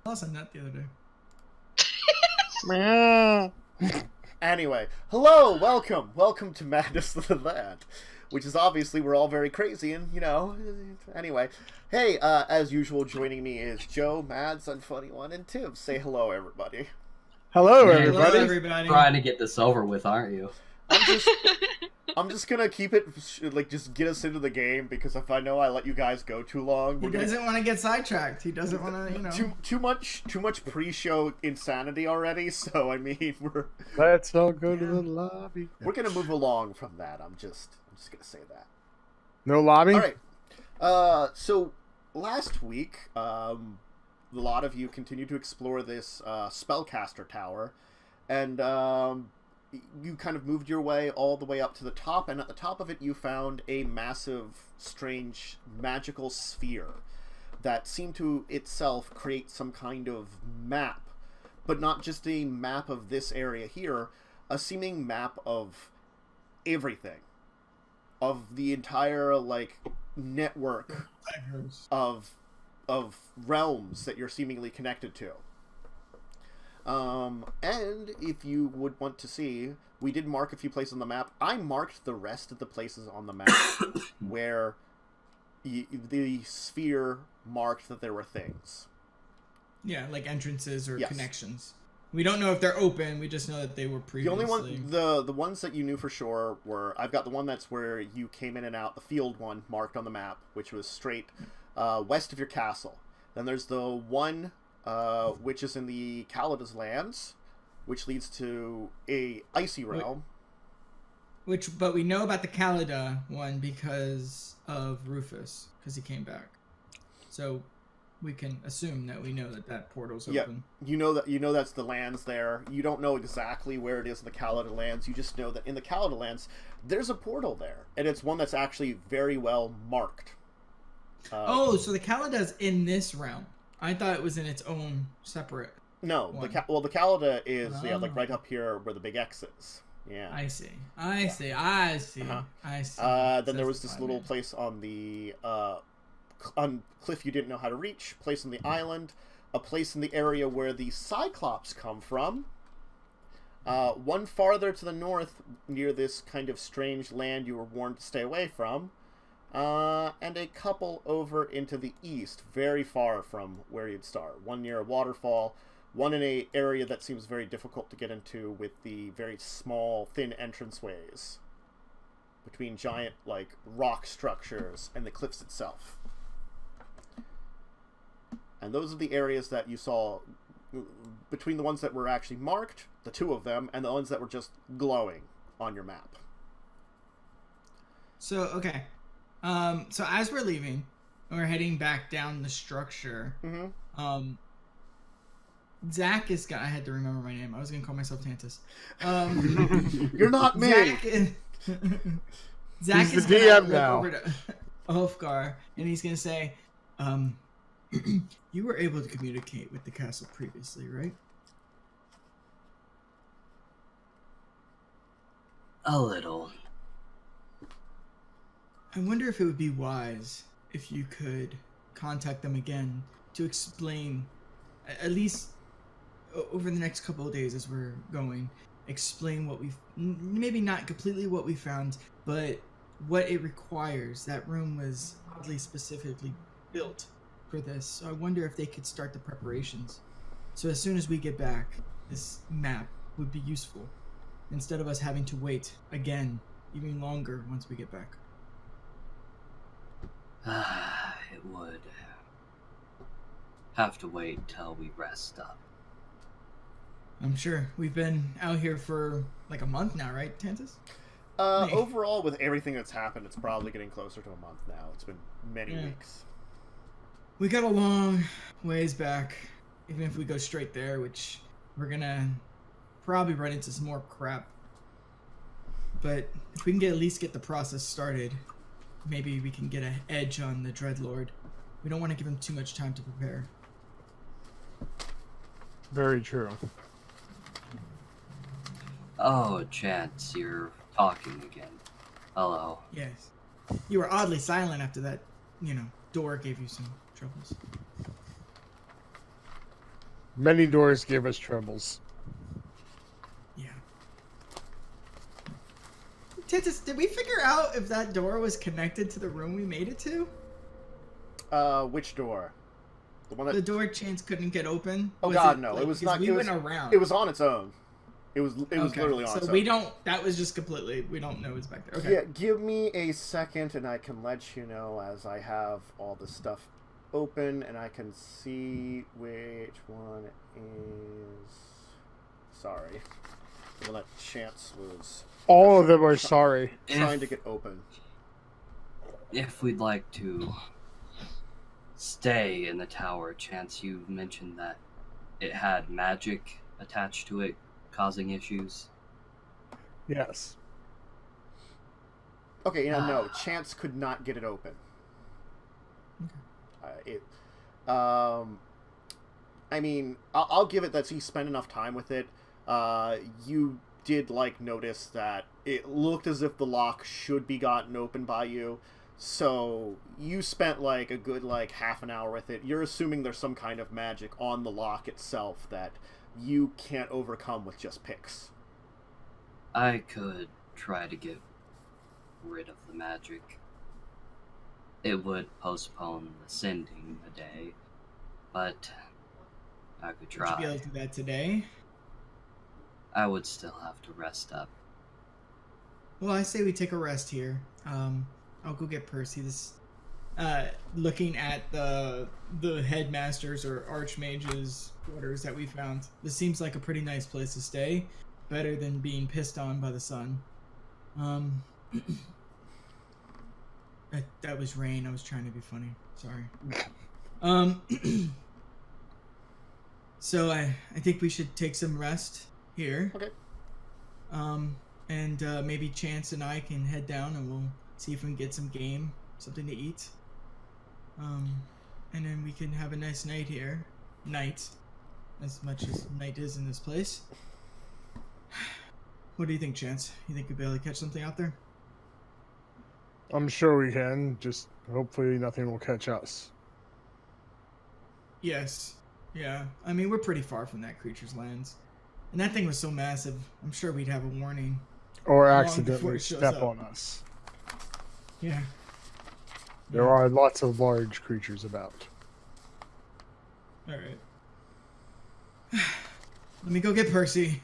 else on that the other day. Anyway, hello, welcome to Madness of the Land, which is obviously we're all very crazy and, you know, anyway. Hey, as usual, joining me is Joe, Mads, Unfunnyone, and Tim. Say hello, everybody. Hello, Hey, everybody. hello, everybody. Trying to get this over with, aren't you? I'm just gonna keep it, like, just get us into the game, because if I know I let you guys go too long... He doesn't want to get sidetracked. He doesn't want to, you know... Too much pre-show insanity already, so, I mean, Let's all go to the lobby. we're gonna move along from that, I'm just gonna say that. No lobby? Alright, so, last week, a lot of you continued to explore this, spellcaster tower, and, you kind of moved your way all the way up to the top, and at the top of it you found a massive, strange, magical sphere that seemed to itself create some kind of map, but not just a map of this area here, a seeming map of everything, of the entire, like, network of realms that you're seemingly connected to. And if you would want to see, we did mark a few places on the map. I marked the rest of the places on the map where the sphere marked that there were things. Yeah, like entrances or Yes. connections. We don't know if they're open. We just know that they were previously. The only one, the ones that you knew for sure were, I've got the one that's where you came in and out, the field one marked on the map, which was straight west of your castle. Then there's the one which is in the Kalada's lands, which leads to a icy realm. But we know about the Kalada one because of Rufus, because he came back. So we can assume that we know that portal's open. Yeah, you know that's the lands there. You don't know exactly where it is in the Kalada lands. You just know that in the Kalada lands, there's a portal there, and it's one that's actually very well marked. So the Kalada's in this realm. I thought it was in its own separate. No, one. the Kalada is like right up here where the big X is. Yeah. I see. Uh-huh. I see. Then there was this little place on the on cliff you didn't know how to reach. Place on the island. A place in the area where the Cyclops come from. One farther to the north near this kind of strange land you were warned to stay away from. And a couple over into the east, very far from where you'd start. One near a waterfall, one in a area that seems very difficult to get into with the very small, thin entranceways between giant, like, rock structures and the cliffs itself. And those are the areas that you saw between the ones that were actually marked, the two of them, and the ones that were just glowing on your map. So, okay. So as we're leaving, we're heading back down the structure. Mm-hmm. Zach is I had to remember my name. I was gonna call myself Tantus. You're not me. Zach He's is the gonna DM look now. over to Ulfgar, and he's gonna say, "You were able to communicate with the castle previously, right?" A little. I wonder if it would be wise if you could contact them again to explain, at least over the next couple of days as we're going, explain what we've, maybe not completely what we found, but what it requires. That room was oddly specifically built for this, so I wonder if they could start the preparations. So as soon as we get back, this map would be useful, instead of us having to wait again, even longer once we get back. It would have to wait till we rest up. I'm sure. We've been out here for like a month now, right, Tantus? Overall, with everything that's happened, it's probably getting closer to a month now. It's been many weeks. We got a long ways back, even if we go straight there, which we're gonna probably run into some more crap. But if we can at least get the process started, maybe we can get an edge on the Dreadlord. We don't want to give him too much time to prepare. Very true. Oh, Chance, you're talking again. Hello. Yes. You were oddly silent after that, door gave you some troubles. Many doors give us troubles. Yeah. Titus, did we figure out if that door was connected to the room we made it to? Which door? The one that... The door Chance couldn't get open? Oh Was God, it, no! like, It was because not. We It went was, around. It was on its own. It was Okay, literally on so its own. we don't. That was just completely. We don't know what's back there. Okay. Yeah, give me a second, and I can let you know as I have all the stuff open, and I can see which one is. Sorry, the one that Chance was All of them are sorry. trying to get open. If we'd like to stay in the tower, Chance, you mentioned that it had magic attached to it, causing issues. Yes. Okay, no, Chance could not get it open. I mean, I'll give it that he spent enough time with it. You did, like, notice that it looked as if the lock should be gotten open by you. So you spent, like, a good, like, half an hour with it. You're assuming there's some kind of magic on the lock itself that you can't overcome with just picks. I could try to get rid of the magic. It would postpone the sending a day, but I could try. Would you be able to do that today? I would still have to rest up. Well, I say we take a rest here. I'll go get Percy. This, looking at the headmasters or archmages quarters that we found, this seems like a pretty nice place to stay. Better than being pissed on by the sun. That was rain. I was trying to be funny. Sorry. So I think we should take some rest here. Okay. And maybe Chance and I can head down and we'll see if we can get some game, something to eat. And then we can have a nice night here. Night. As much as night is in this place. What do you think, Chance? You think you'll be able to catch something out there? I'm sure we can. Just hopefully nothing will catch us. Yes. Yeah. I mean, we're pretty far from that creature's lands. And that thing was so massive, I'm sure we'd have a warning. Or before accidentally it shows step up. on us. Yeah. There are lots of large creatures about. Alright. Let me go get Percy.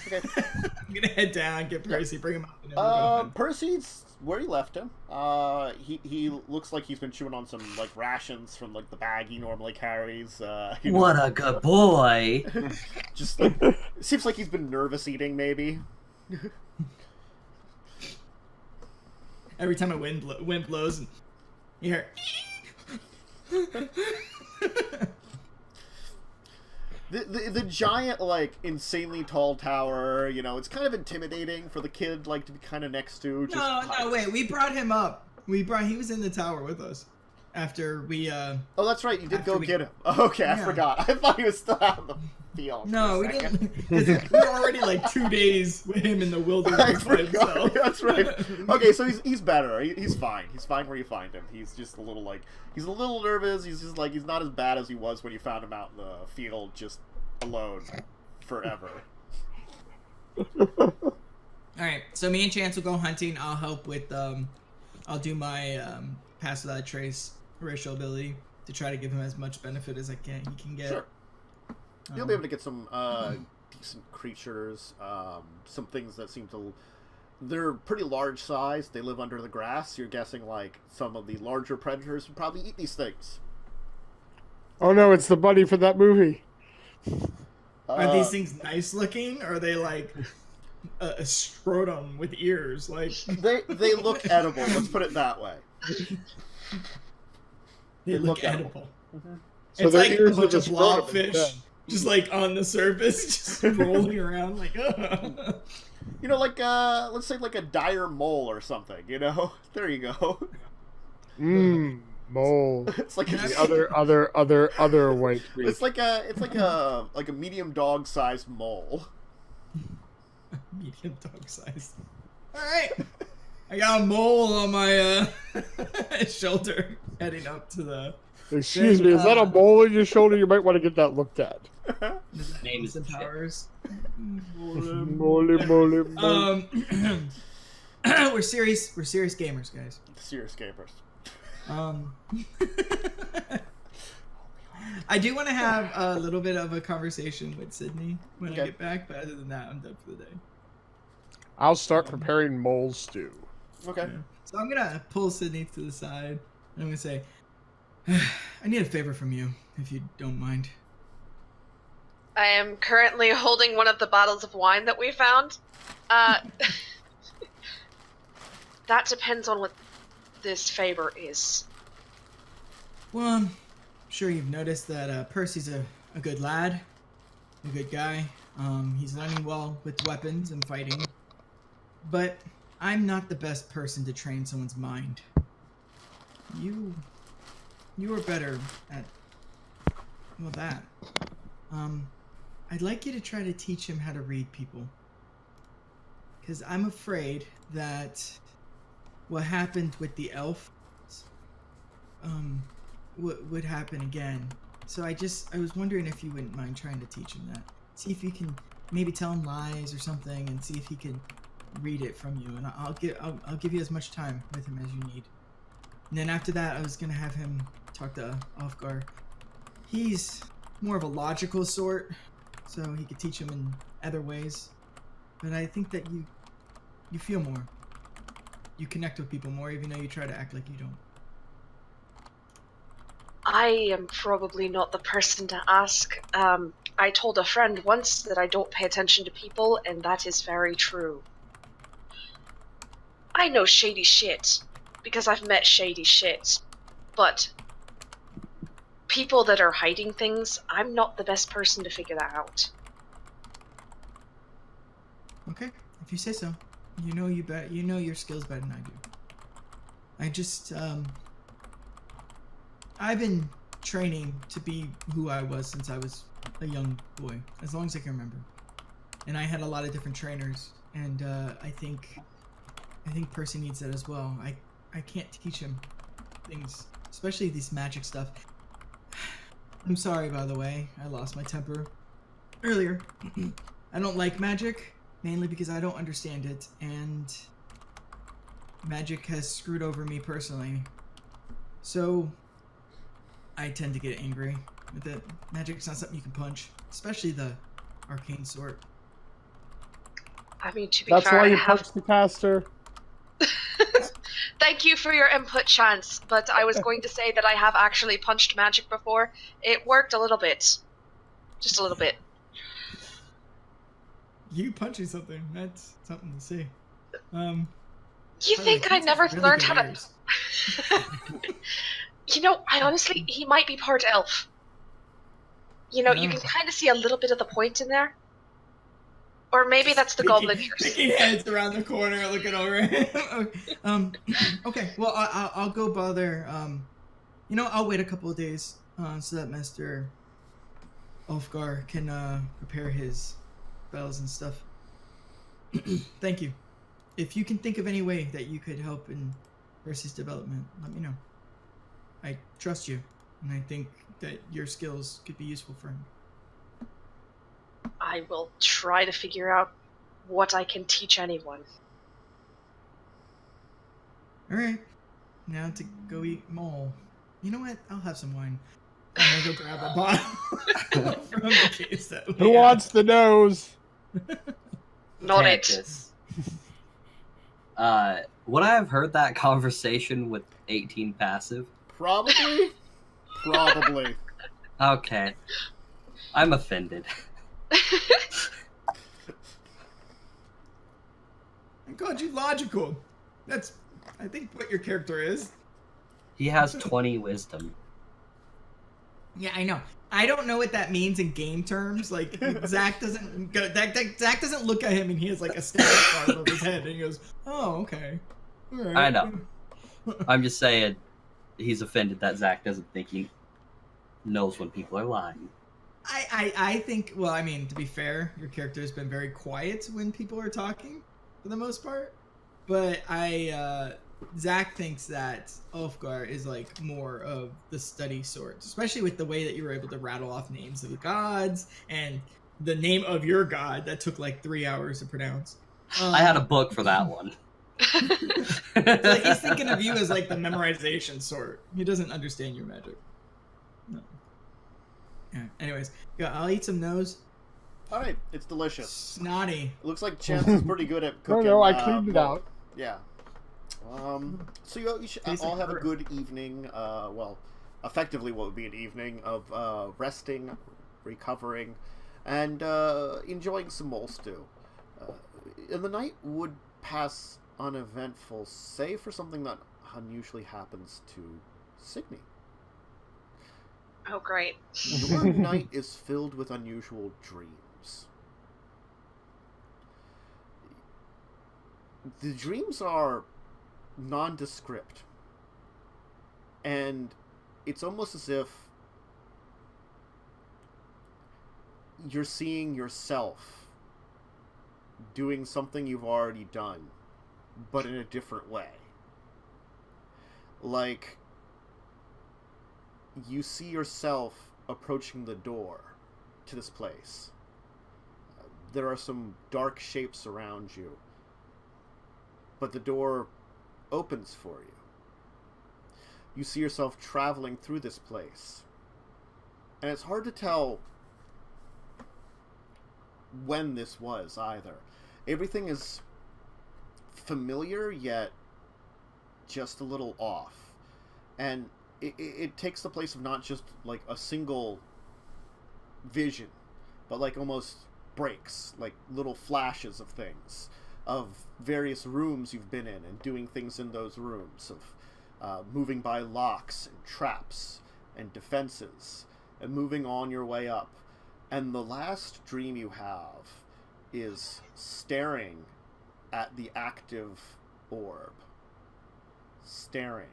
Okay. I'm gonna head down, get Percy, bring him up. And then we'll go ahead. Percy's where you left him. He looks like he's been chewing on some, like, rations from, like, the bag he normally carries. What a good boy! Just, like, it seems like he's been nervous eating, maybe. Every time a wind blows, and you hear. The giant, like, insanely tall tower, you know, it's kind of intimidating for the kid, like, to be kind of next to. Just No, wait. We brought him up. He was in the tower with us after we. Oh, that's right. You did after go we- get him. Okay, I Yeah. forgot. I thought he was still out in the field. No, for a we second. didn't. We were already like 2 days with him in the I wilderness by forgot. himself. That's right. Okay, so he's better. He's fine. He's fine where you find him. He's just a little, like, he's a little nervous. He's just, like, he's not as bad as he was when you found him out in the field, just alone forever. All right, so me and Chance will go hunting. I'll help with. I'll do my pass without trace racial ability to try to give him as much benefit as he can get. Sure. You'll be able to get some decent creatures, some things that seem to... They're pretty large size. They live under the grass. You're guessing, like, some of the larger predators would probably eat these things. Oh no, it's the buddy for that movie. Are these things nice looking? Or are they like a scrotum with ears? Like They look edible. Let's put it that way. they look edible. edible. Mm-hmm. So It's their like a ears are bunch of just scrotum blobfish, instead. just like on the surface, just rolling around like. You know, like, let's say like a dire mole or something, you know? There you go. Mole. It's like The other white creature. it's like a medium dog sized mole. Medium dog size. All right, I got a mole on my shoulder, heading up to the. Excuse me, is that a mole on your shoulder? You might want to get that looked at. Name is Austin Powers. Moly, moly, moly. We're serious gamers, guys. Serious gamers. I do want to have a little bit of a conversation with Signe when I get back, but other than that, I'm done for the day. I'll start preparing mole stew. Okay. Yeah. So I'm gonna pull Signe to the side, and I'm gonna say, I need a favor from you, if you don't mind. I am currently holding one of the bottles of wine that we found. That depends on what this favor is. Well, I'm sure you've noticed that Percy's a good lad, a good guy. He's learning well with weapons and fighting. But I'm not the best person to train someone's mind. You are better at, well, that. I'd like you to try to teach him how to read people. Because I'm afraid that what happened with the elf would happen again. So I was wondering if you wouldn't mind trying to teach him that. See if you can maybe tell him lies or something, and see if he can read it from you. And I'll give you as much time with him as you need. And then after that, I was gonna have him talk to Ulfgar. He's more of a logical sort, so he could teach him in other ways. But I think that you feel more. You connect with people more, even though you try to act like you don't. I am probably not the person to ask. I told a friend once that I don't pay attention to people, and that is very true. I know shady shit, because I've met shady shit. But people that are hiding things, I'm not the best person to figure that out. Okay, if you say so. You know your skills better than I do. I just I've been training to be who I was since I was a young boy, as long as I can remember. And I had a lot of different trainers, and I think Percy needs that as well. I can't teach him things, especially this magic stuff. I'm sorry, by the way. I lost my temper earlier. I don't like magic, mainly because I don't understand it, and magic has screwed over me personally. So I tend to get angry with it. Magic's not something you can punch, especially the arcane sort. I mean, to be That's fair, why I you have... punched the caster. Thank you for your input, Chance, but I was going to say that I have actually punched magic before. It worked a little bit. Just a little bit. You punching something, that's something to see. You think I never really learned good how to... ears. You know, I honestly, he might be part elf. You know, you can kind of see a little bit of the point in there. Or maybe that's the goblin ears. Picking heads around the corner, looking over him. Okay, well, I'll go bother. I'll wait a couple of days so that Master Ulfgar can prepare his spells and stuff. Thank you. If you can think of any way that you could help in Percy's development, let me know. I trust you, and I think that your skills could be useful for him. I will try to figure out what I can teach anyone. Alright, now to go eat mole. You know what? I'll have some wine. I'm gonna go grab a bottle from the case that Who wants the nose? Not it. Cantus. Would I have heard that conversation with 18 passive? Probably. Probably. Okay. I'm offended. I called you logical. That's, I think, what your character is. He has 20 wisdom. Yeah, I know. I don't know what that means in game terms. Like, Zach doesn't go. Zach doesn't look at him and he has like a stat bar above his head, and he goes, "Oh, okay." All right. I know. I'm just saying, he's offended that Zach doesn't think he knows when people are lying. I think, well, I mean, to be fair, your character has been very quiet when people are talking, for the most part. But I Zach thinks that Ulfgar is like more of the study sort, especially with the way that you were able to rattle off names of the gods and the name of your god that took like 3 hours to pronounce. I had a book for that one. So he's thinking of you as like the memorization sort. He doesn't understand your magic. No. Yeah. Anyways, yeah, I'll eat some nose. All right, it's delicious. Snotty. It looks like Chance is pretty good at cooking. No, I cleaned it out. Yeah. So you should Tastes all like have a earth. good evening. Well, effectively, what would be an evening of resting, recovering, and enjoying some mole stew. And the night would pass uneventful, save for something that unusually happens to Signe. Oh, great. Your night is filled with unusual dreams. The dreams are nondescript. And it's almost as if you're seeing yourself doing something you've already done, but in a different way. Like, you see yourself approaching the door to this place. There are some dark shapes around you, but the door opens for you. You see yourself traveling through this place, and it's hard to tell when this was either. Everything is familiar, yet just a little off. And it takes the place of not just like a single vision, but like almost breaks, like little flashes of things, of various rooms you've been in and doing things in those rooms, of moving by locks and traps and defenses and moving on your way up. And the last dream you have is staring at the active orb. Staring.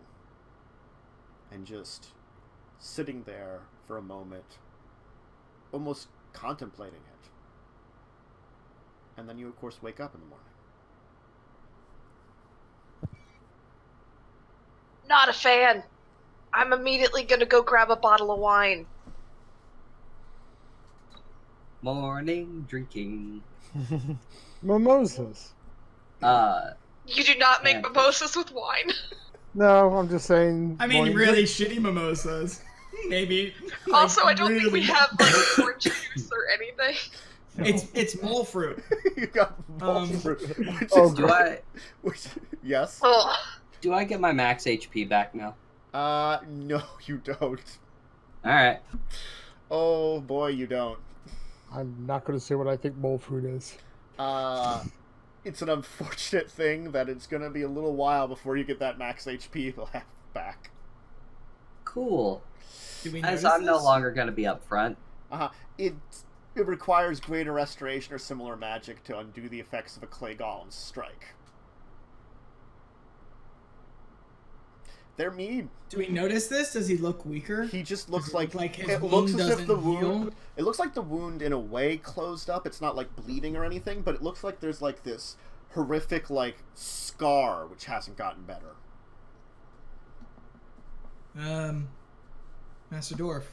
And just sitting there for a moment, almost contemplating it. And then you, of course, wake up in the morning. Not a fan. I'm immediately gonna go grab a bottle of wine. Morning drinking. Mimosas. You do not make Yeah. mimosas with wine. No, I'm just saying. I mean, morning really drink. shitty mimosas. Maybe. like, Also, I don't think we really- have like orange juice or anything. It's mole fruit. You got Um, fruit, which oh, is Do I yes. Ugh. do I get my max HP back now? No, you don't. Alright. Oh boy, you don't. I'm not going to say what I think mole fruit is. It's an unfortunate thing that it's gonna be a little while before you get that max HP left back. Cool. Do we As notice I'm no this? longer gonna be up front. It requires greater restoration or similar magic to undo the effects of a clay golem's strike. They're mean. Do we notice this? Does he look weaker? He just Does looks it like, look like his it wound looks as if doesn't the heal? wound. It looks like the wound in a way closed up. It's not like bleeding or anything, but it looks like there's like this horrific like scar which hasn't gotten better. Master Dwarf,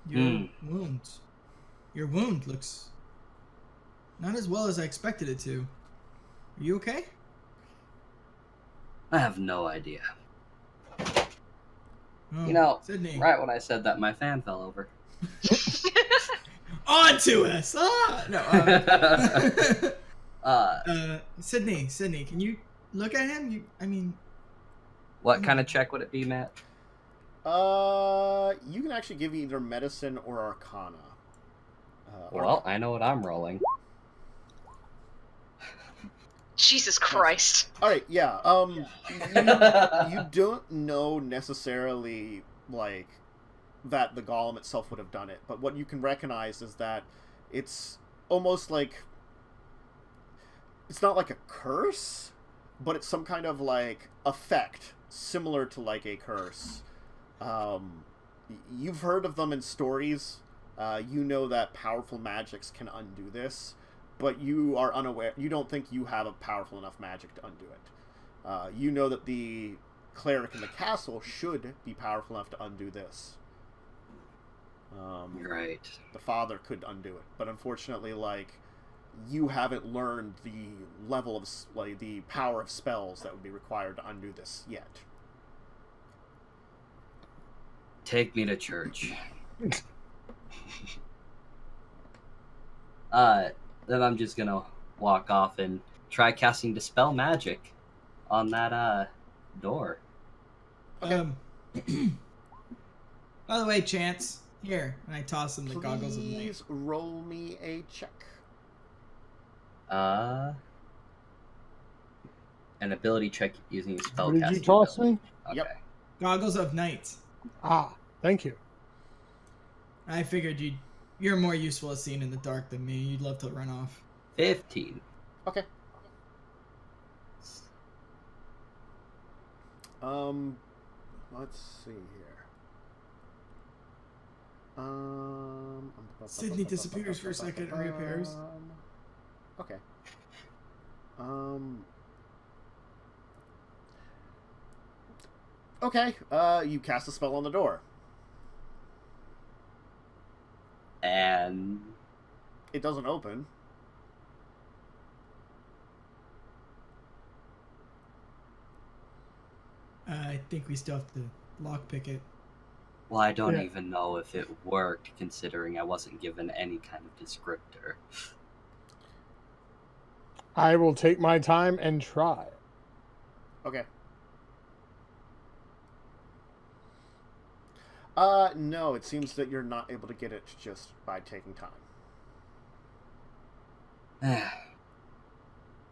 your wound looks not as well as I expected it to. Are you okay? I have no idea. Oh, You know, Sydney. right when I said that, my fan fell over. On to us! Ah! No, Sydney, can you look at him? What kind of check would it be, Matt? You can actually give either medicine or arcana. Well, I know what I'm rolling. Jesus Christ. Alright, yeah. You don't know necessarily, like, that the golem itself would have done it, but what you can recognize is that it's almost like... It's not like a curse, but it's some kind of, like, effect similar to, like, a curse. You've heard of them in stories. You know that powerful magics can undo this. But you are unaware. You don't think you have a powerful enough magic to undo it. You know that the cleric in the castle should be powerful enough to undo this. Right. The father could undo it, but unfortunately, like, you haven't learned the level of, like, the power of spells that would be required to undo this yet. Take me to church. Then I'm just gonna walk off and try casting Dispel Magic on that, door. Okay. By the way, Chance, here, and I toss him the goggles of night. Please roll me a check. An ability check using a spell What did casting you toss ability. me? Okay. Yep. Goggles of night. Ah, thank you. I figured you're more useful at seeing in the dark than me. You'd love to run off. 15. Okay. Let's see here. Sydney disappears for a second and reappears. Okay. Okay, you cast a spell on the door. And It doesn't open. I think we still have to lockpick it. well, I don't Yeah. even know if it worked, considering I wasn't given any kind of descriptor. I will take my time and try. Okay. No, it seems that you're not able to get it just by taking time.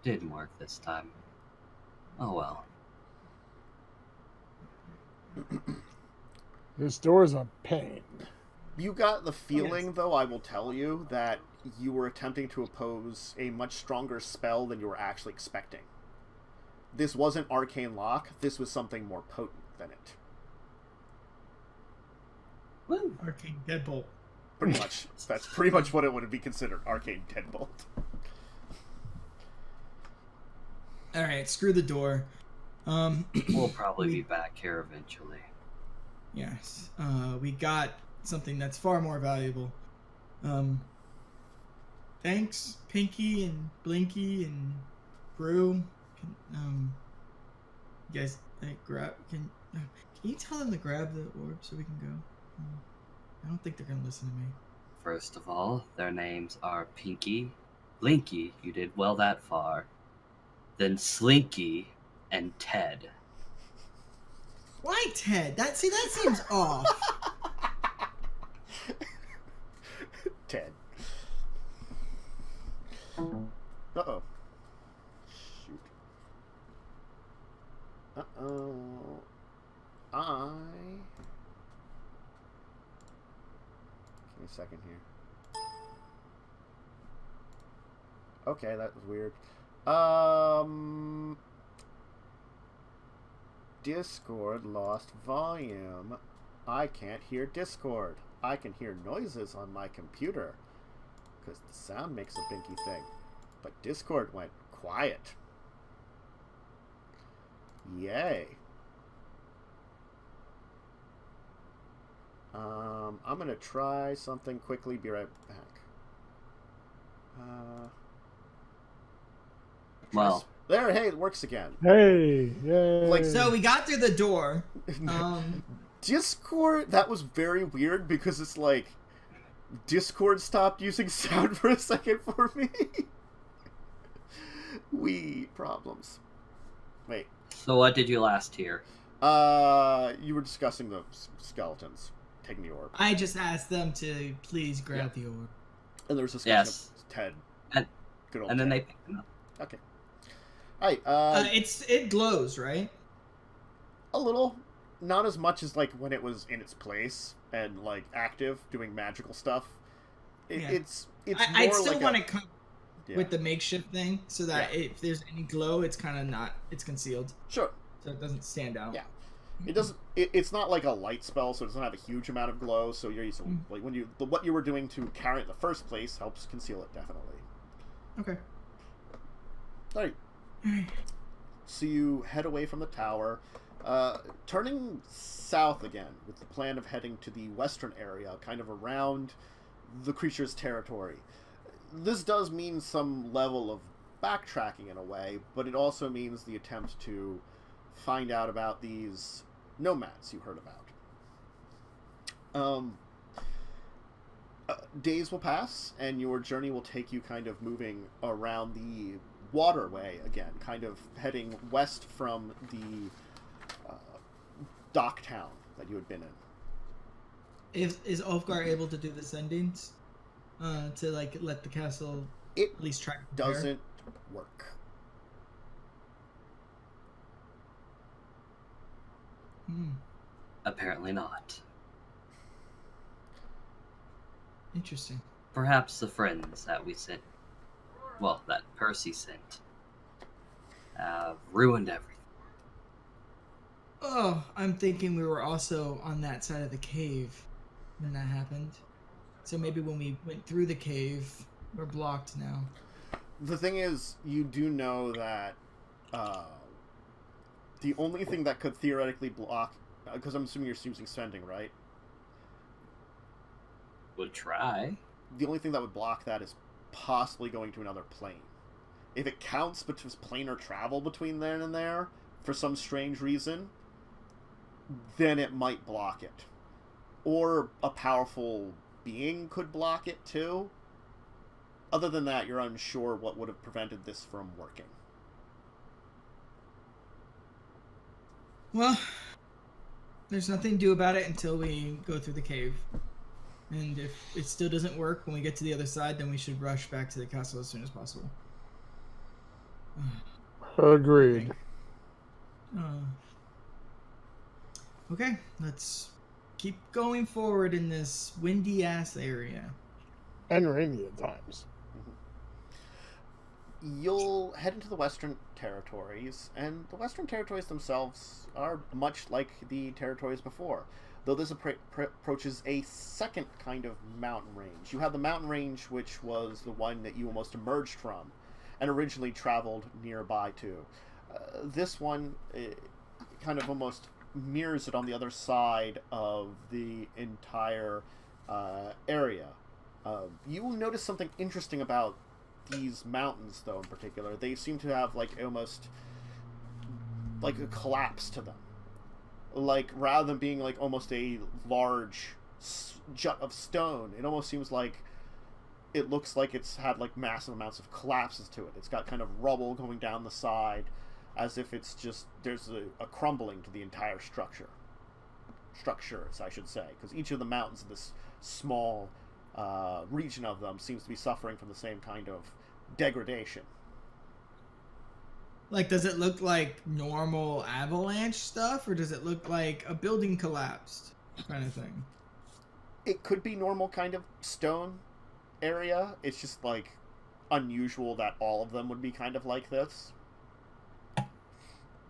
Didn't work this time. Oh well. This door is a pain. You got the feeling, though, I will tell you, that you were attempting to oppose a much stronger spell than you were actually expecting. This wasn't Arcane Lock, this was something more potent than it. Woo. Arcane Deadbolt. Pretty much. That's pretty much what it would be considered, Arcane Deadbolt. Alright, screw the door. We'll probably be back here eventually. Yes. We got something that's far more valuable. Thanks, Pinky and Blinky and Brew. You guys, grab. Can you tell them to grab the orb so we can go? I don't think they're gonna listen to me. First of all, their names are Pinky, Blinky, you did well that far. Then Slinky and Ted. Why Ted? That seems off. Ted. Uh-oh. Shoot. Uh-oh. Give me a second here. Okay, that was weird. Discord lost volume. I can't hear Discord. I can hear noises on my computer because the sound makes a binky thing. But Discord went quiet. Yay. I'm gonna try something quickly. Be right back. Well, there. Hey, it works again. Hey, yay. Like, So we got through the door. Discord, that was very weird because it's like Discord stopped using sound for a second for me. Problems. Wait. so what did you last hear? You were discussing the skeletons taking the orb, I just asked them to please grab the orb. and there was discussion Yes. of Ted. And- Good old And then Ted. they picked him up. Okay. Alright, It glows, right? a little. Not as much as like when it was in its place and like active doing magical stuff. Yeah. It's I'd more still like want a- to come yeah. with the makeshift thing so that if there's any glow, it's kind of not. It's concealed, Sure. so it doesn't stand out. Yeah. It doesn't. It's not like a light spell, so it doesn't have a huge amount of glow. So you're used to, like when what you were doing to carry it in the first place helps conceal it definitely. Okay. All right. So you head away from the tower, turning south again with the plan of heading to the western area, kind of around the creature's territory. This does mean some level of backtracking in a way, but it also means the attempt to find out about these nomads you heard about. Days will pass, and your journey will take you kind of moving around the waterway again, kind of heading west from the dock town that you had been in. Is Ulfgar able to do the sendings? To like let the castle It at least track doesn't work. Apparently not. Interesting. Perhaps the friends that we sent, well, that Percy sent, ruined everything. Oh, I'm thinking we were also on that side of the cave when that happened. So maybe when we went through the cave, we're blocked now. The thing is, you do know that the only thing that could theoretically block, because I'm assuming you're using sending, right? We'll try. The only thing that would block that is possibly going to another plane. If it counts between planar travel between there and there, for some strange reason, then it might block it. Or a powerful being could block it too. Other than that, you're unsure what would have prevented this from working. Well, there's nothing to do about it until we go through the cave. And if it still doesn't work when we get to the other side, then we should rush back to the castle as soon as possible. Agreed. Okay, let's keep going forward in this windy ass area. And rainy at times. You'll head into the Western Territories, and the Western Territories themselves are much like the territories before, though this approaches a second kind of mountain range. You have the mountain range, which was the one that you almost emerged from, and originally traveled nearby to. This one kind of almost mirrors it on the other side of the entire area. You will notice something interesting about these mountains, though, in particular. They seem to have, like, almost like a collapse to them. Like, rather than being, like, almost a large jut of stone, it almost seems like it looks like it's had, like, massive amounts of collapses to it. It's got kind of rubble going down the side, as if it's just, there's a crumbling to the entire structures, I should say, because each of the mountains in this small region of them seems to be suffering from the same kind of degradation. Like, does it look like normal avalanche stuff, or does it look like a building collapsed kind of thing? It could be normal kind of stone area. It's just, like, unusual that all of them would be kind of like this.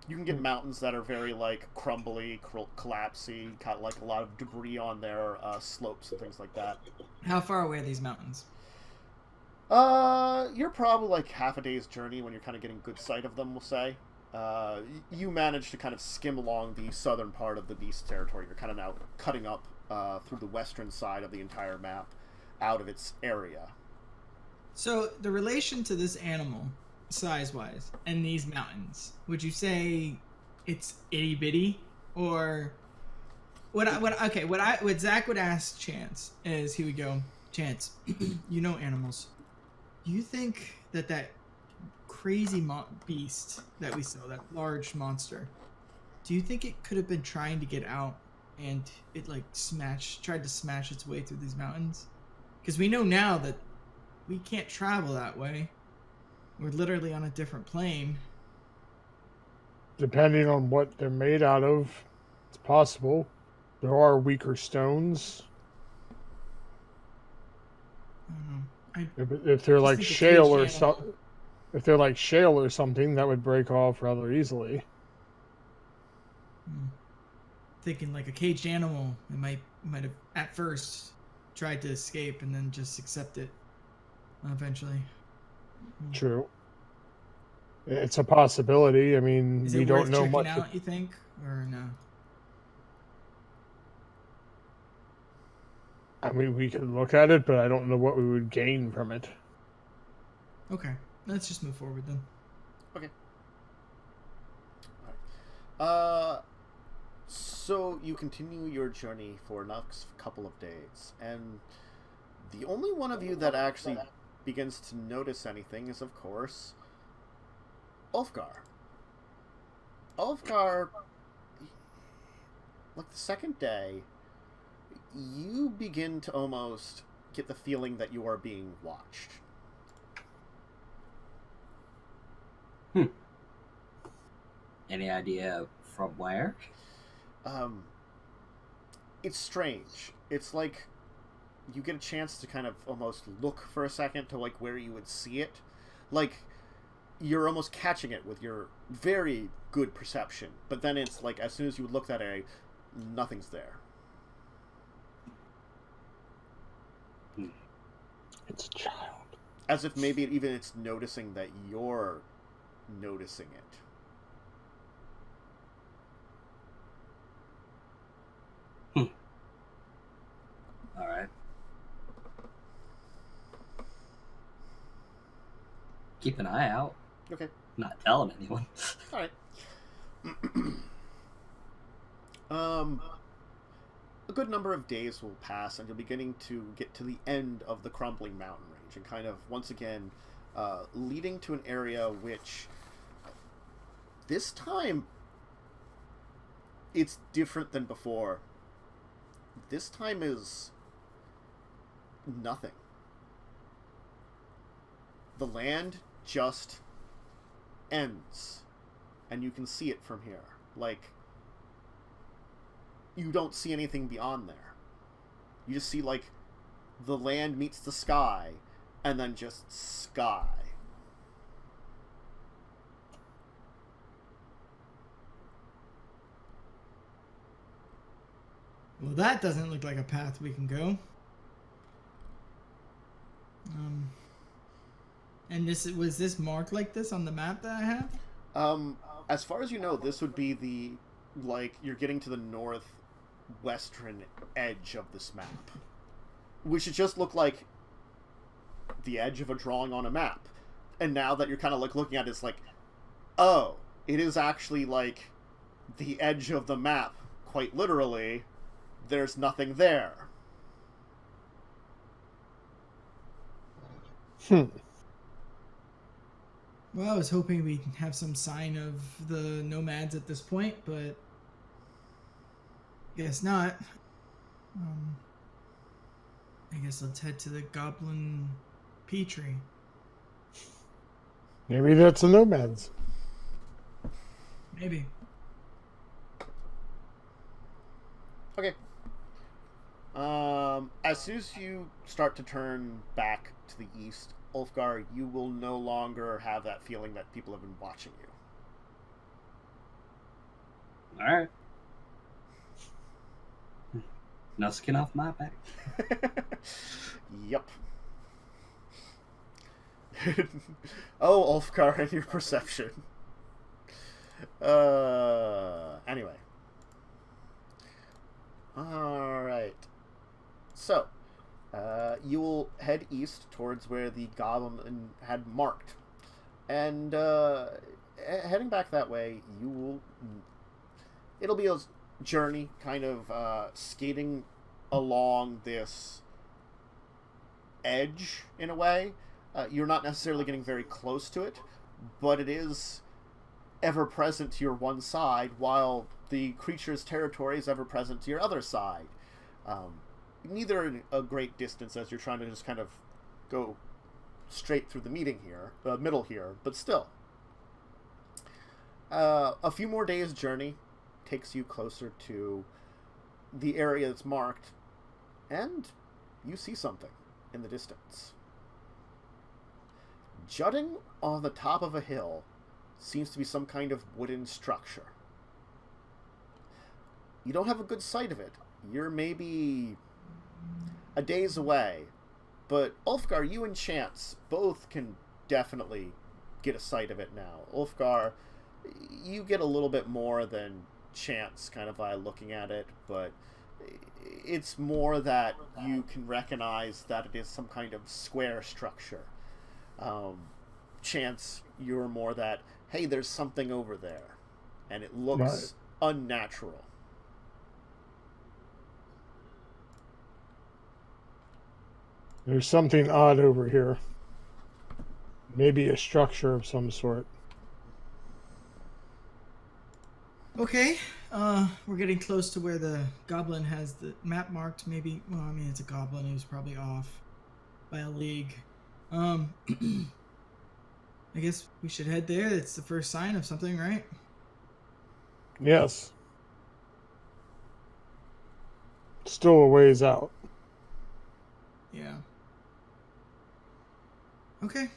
You can get mountains that are very, like, crumbly, collapsy, got, like, a lot of debris on their slopes and things like that. How far away are these mountains? You're probably, like, half a day's journey when you're kind of getting good sight of them, we'll say. You manage to kind of skim along the southern part of the beast territory. You're kind of now cutting up through the western side of the entire map out of its area. So, the relation to this animal, size-wise, and these mountains, would you say it's itty-bitty? Or what Zach would ask Chance is, he would go, Chance, you know animals. Do you think that crazy beast that we saw, that large monster, do you think it could have been trying to get out and it, like, tried to smash its way through these mountains? Because we know now that we can't travel that way. We're literally on a different plane. Depending on what they're made out of, it's possible. There are weaker stones. I don't know. If they're like shale or something, if they're like shale or something, that would break off rather easily. Thinking like a caged animal, it might have at first tried to escape and then just accept it eventually. True. It's a possibility. I mean, Is we it don't worth know checking much. out, you think? Or no? I mean, we could look at it, but I don't know what we would gain from it. Okay. Let's just move forward then. Okay. Alright. So you continue your journey for the next couple of days, and the only one of you that actually begins to notice anything is, of course, Ulfgar. Ulfgar, like the second day, you begin to almost get the feeling that you are being watched. Any idea from where? It's strange. It's like you get a chance to kind of almost look for a second to like where you would see it. Like you're almost catching it with your very good perception. But then it's like as soon as you would look that area, nothing's there. It's a child. As if maybe even it's noticing that you're noticing it. Alright. Keep an eye out. Okay. Not telling anyone. Alright. A good number of days will pass, and you're beginning to get to the end of the crumbling mountain range, and kind of, once again, leading to an area which, this time, it's different than before. This time is nothing. The land just ends, and you can see it from here. Like, you don't see anything beyond there. You just see, like, the land meets the sky, and then just sky. Well, that doesn't look like a path we can go. And was this marked like this on the map that I have? As far as you know, this would be the, like, you're getting to the northwestern edge of this map. Which should just look like the edge of a drawing on a map. And now that you're kind of, like, looking at it, it's like, oh, it is actually, like, the edge of the map, quite literally. There's nothing there. Well, I was hoping we'd have some sign of the nomads at this point, but guess not. I guess let's head to the Goblin Petri. Maybe that's the nomads. Maybe. Okay. As soon as you start to turn back to the east, Ulfgar, you will no longer have that feeling that people have been watching you. Alright. No skin off my back. Yep. Oh, Ulfgar, and your perception. Anyway. Alright. So, you will head east towards where the goblin had marked. And, heading back that way, you will... It'll be a journey, kind of, skating along this edge, in a way. You're not necessarily getting very close to it, but it is ever-present to your one side, while the creature's territory is ever-present to your other side. Neither in a great distance, as you're trying to just kind of go straight through the middle here, but still. A few more days' journey takes you closer to the area that's marked, and you see something in the distance. Jutting on the top of a hill seems to be some kind of wooden structure. You don't have a good sight of it. You're maybe a days away, but Ulfgar, you and Chance both can definitely get a sight of it now. Ulfgar, you get a little bit more than chance kind of by looking at it, but it's more that you can recognize that it is some kind of square structure. Chance, you're more that, hey, there's something over there, and it looks unnatural. There's something odd over here. Maybe a structure of some sort. Okay, we're getting close to where the goblin has the map marked. Maybe, well, I mean, it's a goblin. He was probably off by a league. I guess we should head there. It's the first sign of something, right? Yes. Still a ways out. Yeah. Okay.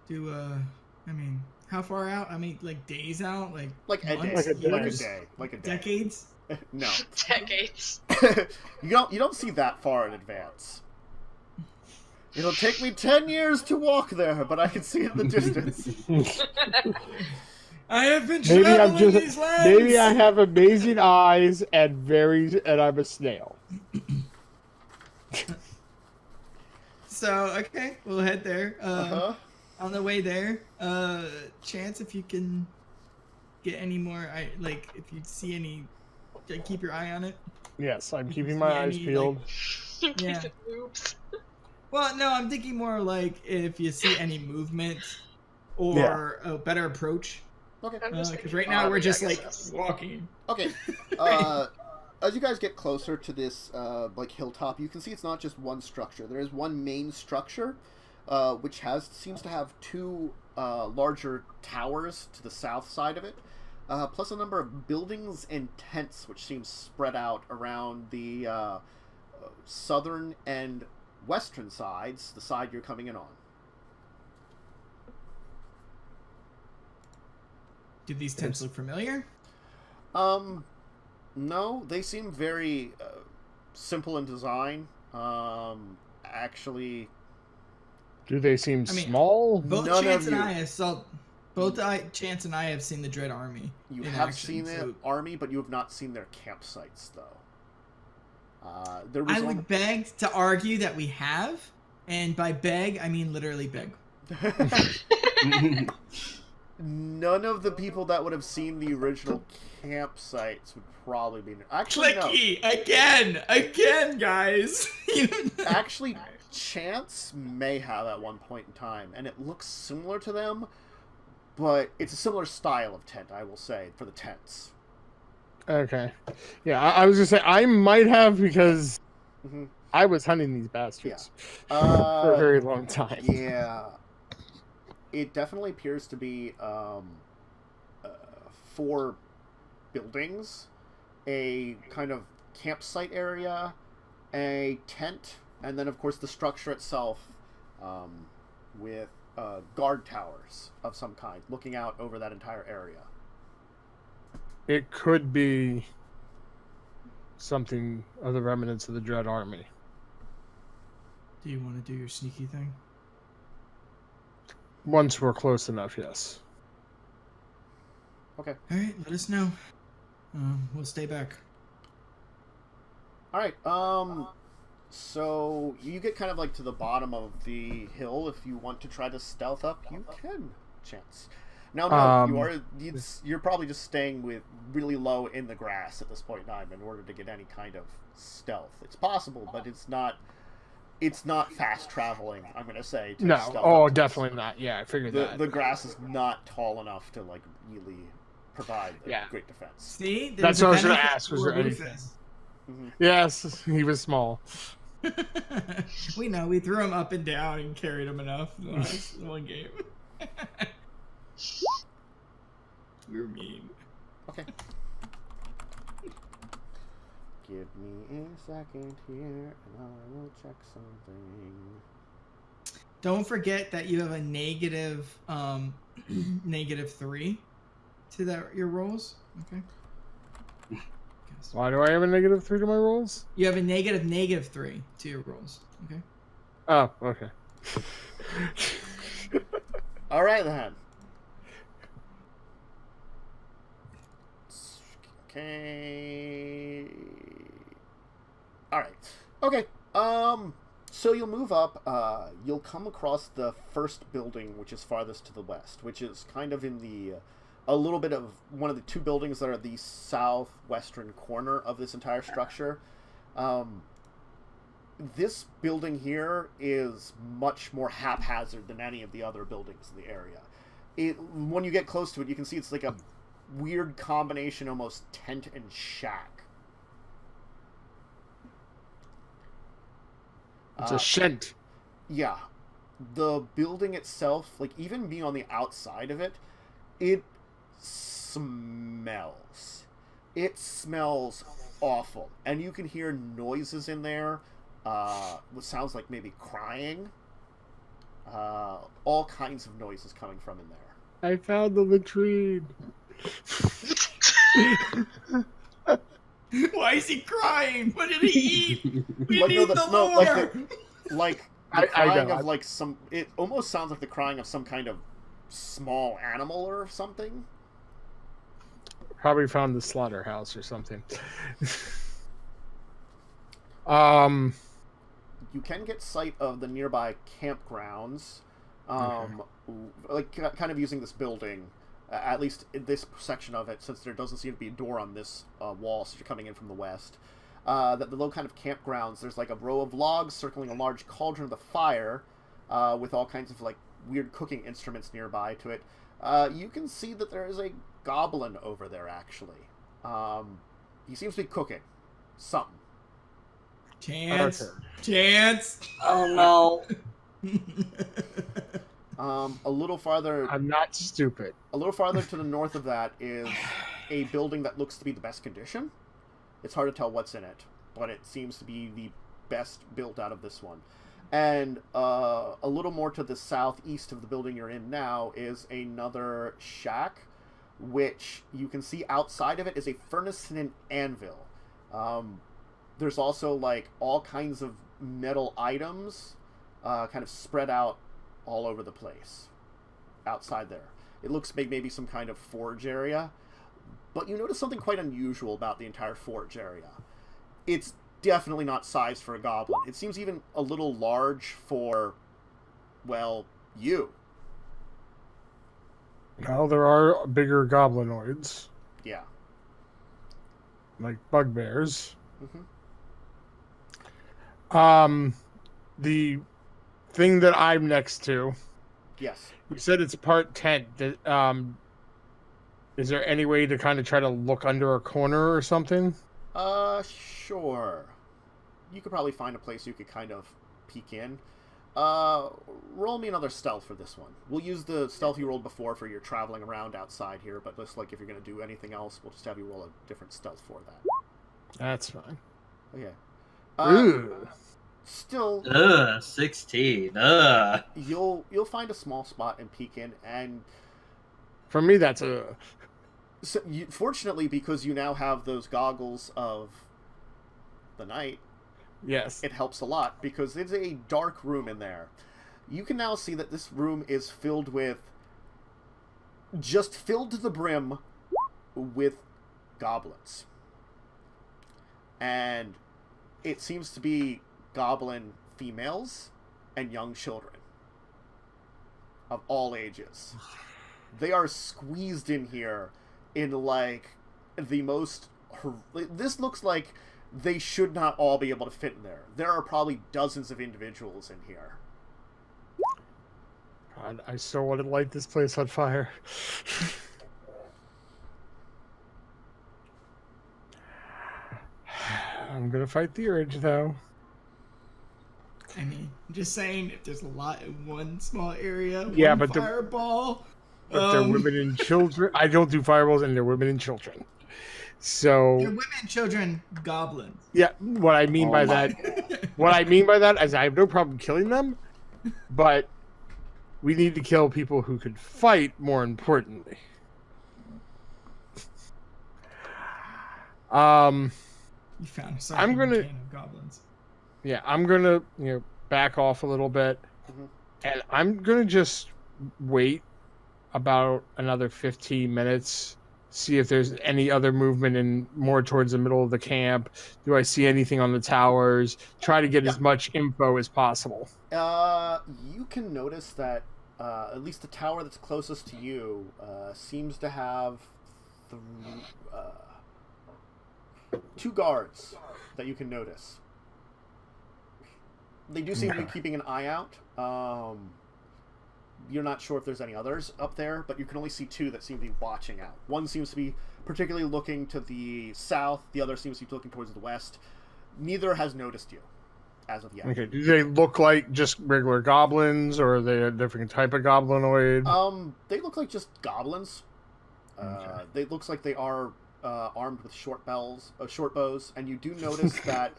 I mean, how far out? I mean, like days out? Like a months, day. years? Like a day. Decades? No. Decades. You don't see that far in advance. It'll take me 10 years to walk there, but I can see it in the distance. I have been traveling these lands. Maybe I have amazing eyes and I'm a snail. So, okay, we'll head there. On the way there, Chance, if you can get any more, if you see any, keep your eye on it. Yes, I'm keeping my eyes peeled. In case Yeah. it moves. Well, no, I'm thinking more like if you see any movement or a better approach. Okay. Because right now we're just walking. Okay. As you guys get closer to this hilltop, you can see it's not just one structure. There is one main structure, which seems to have two larger towers to the south side of it, plus a number of buildings and tents, which seem spread out around the southern and western sides, the side you're coming in on. Do these tents look familiar? No, they seem very simple in design. Actually, do they seem small? Both Chance and I have seen the Dread Army. You have seen the army, but you have not seen their campsites, though. I would beg to argue that we have, and by beg, I mean literally beg. None of the people that would have seen the original campsites would probably be... Actually, Clicky! No. Again, guys! Actually, Chance may have at one point in time, and it looks similar to them, but it's a similar style of tent, I will say, for the tents. Okay. Yeah, I was going to say, I might have because I was hunting these bastards for a very long time. Yeah. It definitely appears to be 4 buildings, a kind of campsite area, a tent, and then, of course, the structure itself with guard towers of some kind looking out over that entire area. It could be something of the remnants of the Dread Army. Do you want to do your sneaky thing? Once we're close enough, yes. Okay. All right, let us know. We'll stay back. All right. So you get kind of to the bottom of the hill. If you want to try to stealth up, you can. Chance. Now, no, you're probably just staying with really low in the grass at this point in time in order to get any kind of stealth. It's possible, but it's not fast traveling, I'm going to say. No, definitely not. Yeah, I figured that. The grass is not tall enough to, really provide great defense. See? That's what I was going to ask. Was there anything? Mm-hmm. Yes, he was small. We know. We threw him up and down and carried him enough in the last one game. We were mean. Okay. Give me a second here, and I will check something. Don't forget that you have a negative 3 to your rolls. Okay. Why do I have a negative 3 to my rolls? You have a negative 3 to your rolls. Okay. Oh, okay. All right then. Okay. All right. Okay. So you'll move up. You'll come across the first building, which is farthest to the west, which is kind of in a little bit of one of the two buildings that are the southwestern corner of this entire structure. This building here is much more haphazard than any of the other buildings in the area. When you get close to it, you can see it's like a weird combination, almost tent and shack. It's a shent. Yeah. The building itself, like even being on the outside of it, it smells. It smells awful. And you can hear noises in there. What sounds like maybe crying. All kinds of noises coming from in there. I found the latrine. Why is he crying? What did he eat? We Like, need no, the no, lore. Like the crying of like some. It almost sounds like the crying of some kind of small animal or something. Probably found the slaughterhouse or something. You can get sight of the nearby campgrounds, like kind of using this building, at least in this section of it, since there doesn't seem to be a door on this wall, so you're coming in from the west. That the little kind of campgrounds, there's like a row of logs circling a large cauldron of the fire, with all kinds of like weird cooking instruments nearby to it. You can see that there is a goblin over there, actually. He seems to be cooking something. Chance. Chance. Oh no. A little farther. I'm not stupid. A little farther to the north of that is a building that looks to be the best condition. It's hard to tell what's in it, but it seems to be the best built out of this one. And a little more to the southeast of the building you're in now is another shack, which you can see outside of it is a furnace and an anvil. There's also like all kinds of metal items kind of spread out all over the place outside there. It looks like maybe some kind of forge area, but you notice something quite unusual about the entire forge area. It's definitely not sized for a goblin. It seems even a little large for, well, you. Well, there are bigger goblinoids. Yeah. Like bugbears. Mm-hmm. The thing that I'm next to. Yes. You said it's part tent. Is there any way to kind of try to look under a corner or something? Sure. You could probably find a place you could kind of peek in. Roll me another stealth for this one. We'll use the stealth you rolled before for your traveling around outside here, but just like if you're going to do anything else, we'll just have you roll a different stealth for that. That's fine. Okay. Ooh. Still, 16. you'll find a small spot and peek in, and For me, that's so fortunately, because you now have those goggles of the night, yes. it helps a lot, because there's a dark room in there. You can now see that this room is filled to the brim with goblins. And it seems to be goblin females and young children of all ages. They are squeezed in here in like the most... This looks like they should not all be able to fit in there. There are probably dozens of individuals in here. God, I so want to light this place on fire. I'm gonna fight the urge, though. I mean, I'm just saying, if there's a lot in one small area, Yeah, one but fireball... But they're women and children. I don't do fireballs, and they're women and children. So they're women, children, goblins. yeah, what I mean by that is I have no problem killing them, but we need to kill people who could fight. More importantly, You found a I'm gonna- can of goblins. yeah, I'm gonna back off a little bit, and I'm gonna just wait about another 15 minutes see if there's any other movement in more towards the middle of the camp. Do I see anything on the towers? Try to get as much info as possible. You can notice that at least the tower that's closest to you seems to have two guards that you can notice. They do seem to be keeping an eye out. You're not sure if there's any others up there, but you can only see two that seem to be watching out. One seems to be particularly looking to the south. The other seems to be looking towards the west. Neither has noticed you as of yet. Okay. Do they look like just regular goblins, or are they a different type of goblinoid? They look like just goblins. Okay. They looks like they are armed with short bows, and you do notice that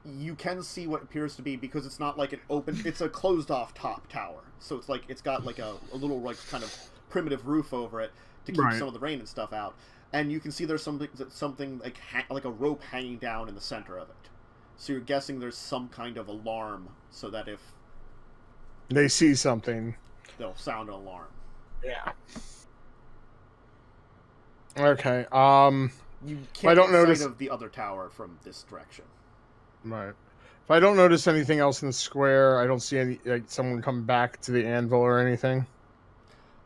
you can see what appears to be, because it's not like an open, it's a closed off top tower, so it's like it's got like a little like kind of primitive roof over it to keep some of the rain and stuff out, and you can see there's something like a rope hanging down in the center of it, so you're guessing there's some kind of alarm, so that if they see something, they'll sound an alarm. Yeah. Okay. You can't get sight of the other tower from this direction. Right. If I don't notice anything else in the square, I don't see any someone come back to the anvil or anything.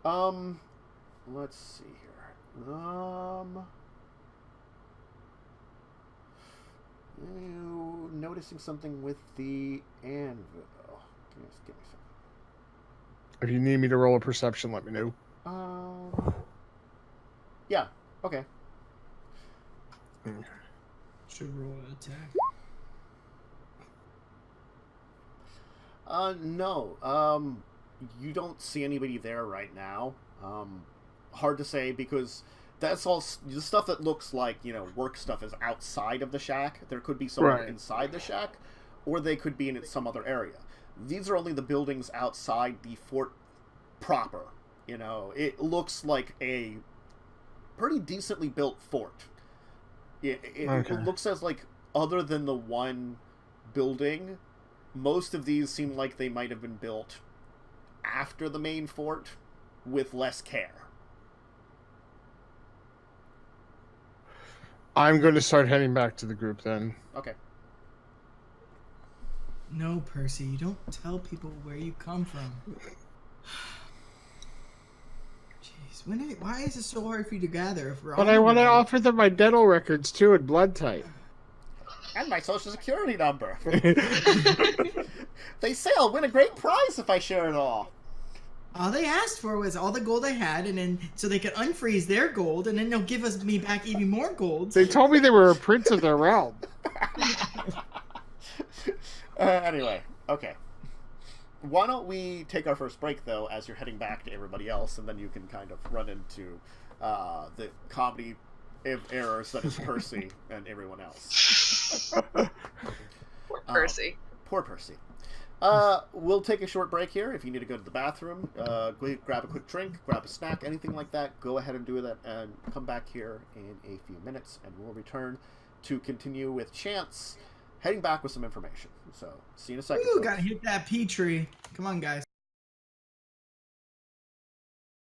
Let's see here. You noticing something with the anvil? Give me a second. If you need me to roll a perception, let me know. Yeah. Okay. Should roll an attack. No. You don't see anybody there right now. Hard to say, because that's all the stuff that looks like, work stuff is outside of the shack. There could be someone inside the shack, or they could be in some other area. These are only the buildings outside the fort proper. It looks like a pretty decently built fort. It looks as like, other than the one building, most of these seem like they might have been built after the main fort with less care. I'm going to start heading back to the group then. Okay. No, Percy, you don't tell people where you come from. Jeez, why is it so hard for you to gather if we're But I want to offer them my dental records too and blood type. And my social security number. They say I'll win a great prize if I share it all. All they asked for was all the gold I had, and then so they could unfreeze their gold, and then they'll give me back even more gold. They told me they were a prince of their realm. Anyway, okay. Why don't we take our first break, though, as you're heading back to everybody else, and then you can kind of run into the comedy errors that is Percy and everyone else. Poor Percy. Poor Percy. We'll take a short break here. If you need to go to the bathroom, grab a quick drink, grab a snack, anything like that, go ahead and do that, and come back here in a few minutes, and we'll return to continue with Chance heading back with some information. So, see you in a second. Ooh, gotta hit that Petri. Come on, guys.